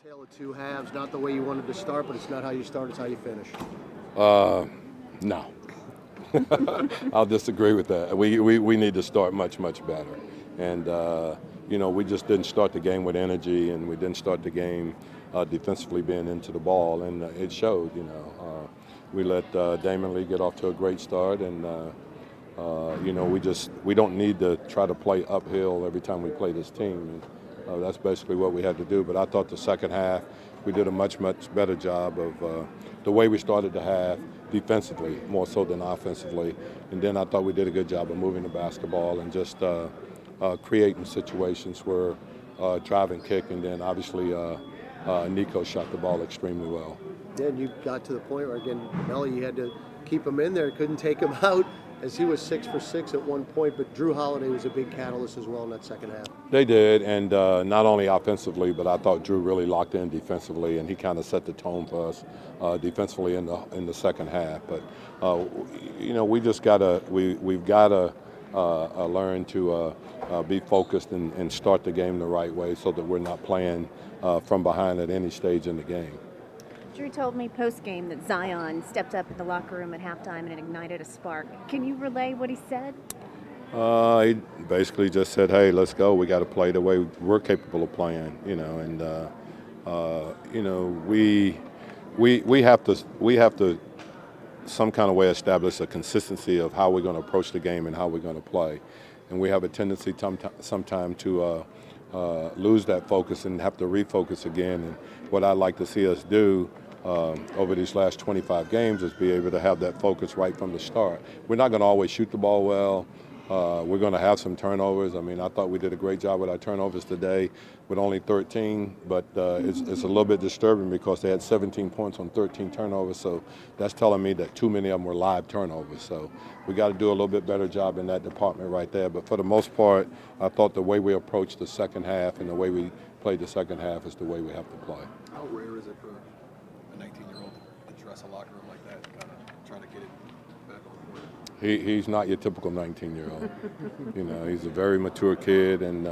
A tale of two halves, not the way you wanted to start, but it's not how you start, it's how you finish. No. I'll disagree with that. We need to start much better. And, we just didn't start the game with energy, and we didn't start the game defensively being into the ball, and it showed, We let Damon Lee get off to a great start, and, we don't need to try to play uphill every time we play this team. And, that's basically what we had to do. But I thought the second half, we did a much better job of the way we started the half defensively, more so than offensively. And then I thought we did a good job of moving the basketball and just creating situations where drive and kick, and then obviously Nico shot the ball extremely well. Then you got to the point where, again, Melly, you had to keep him in there, couldn't take him out, as he was 6 for 6 at one point, but Drew Holiday was a big catalyst as well in that second half. They did, and not only offensively, but I thought Drew really locked in defensively, and he kind of set the tone for us defensively in the second half. But we just we've gotta learn to be focused and start the game the right way, so that we're not playing from behind at any stage in the game. Drew told me post-game that Zion stepped up in the locker room at halftime and it ignited a spark. Can you relay what he said? He basically just said, "Hey, let's go. We got to play the way we're capable of playing." And we have to some kind of way establish a consistency of how we're going to approach the game and how we're going to play. And we have a tendency sometime to lose that focus and have to refocus again. And what I'd like to see us do over these last 25 games is be able to have that focus right from the start. We're not going to always shoot the ball well. We're going to have some turnovers. I mean, I thought we did a great job with our turnovers today with only 13, but it's a little bit disturbing because they had 17 points on 13 turnovers, so that's telling me that too many of them were live turnovers. So we got to do a little bit better job in that department right there. But for the most part, I thought the way we approached the second half and the way we played the second half is the way we have to play. How rare is it for a 19-year-old to dress a locker room like that, kind of trying to get it back on the court? He's not your typical 19-year-old. He's a very mature kid and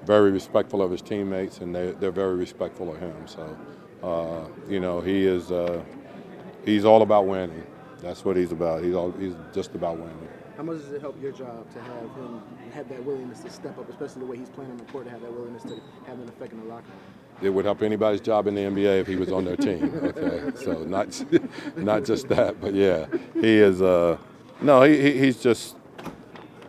very respectful of his teammates, and they're very respectful of him. So, he's all about winning. That's what he's about. He's just about winning. How much does it help your job to have him have that willingness to step up, especially the way he's playing on the court, to have that willingness to have an effect in the locker room? It would help anybody's job in the NBA if he was on their team. Okay, so not just that, but yeah, he is. He's just,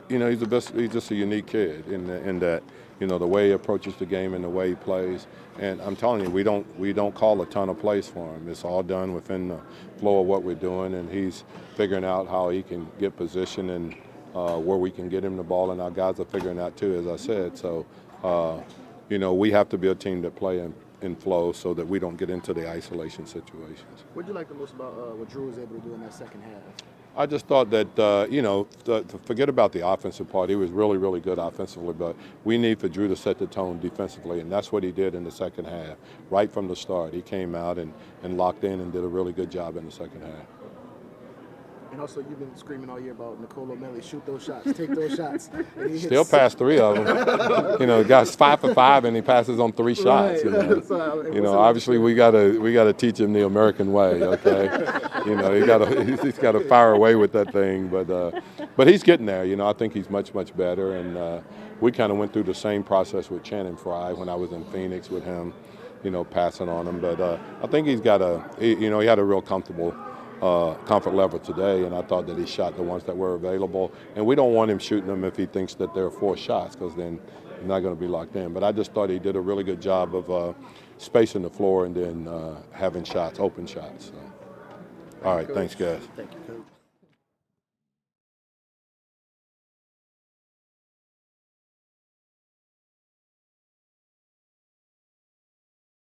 he's the best. He's just a unique kid in that, the way he approaches the game and the way he plays. And I'm telling you, we don't call a ton of plays for him. It's all done within the flow of what we're doing, and he's figuring out how he can get position and where we can get him the ball, and our guys are figuring that too, as I said. So. We have to be a team that play in flow so that we don't get into the isolation situations. What did you like the most about what Drew was able to do in that second half? I just thought that, forget about the offensive part. He was really good offensively, but we need for Drew to set the tone defensively, and that's what he did in the second half. Right from the start, he came out and locked in and did a really good job in the second half. And also, you've been screaming all year about Nicolo Melli, shoot those shots, take those shots. Still passed 3 of them. The guy's 5 for 5, and he passes on 3 shots. Right. Obviously we gotta teach him the American way. Okay, he's got to fire away with that thing. But he's getting there. I think he's much better. And we kind of went through the same process with Channing Frye when I was in Phoenix with him. Passing on him. But I think he had a real comfortable comfort level today, and I thought that he shot the ones that were available. And we don't want him shooting them if he thinks that there are 4 shots, because then he's not going to be locked in. But I just thought he did a really good job of spacing the floor and then having shots, open shots. So. All right, thanks, guys. Thank you.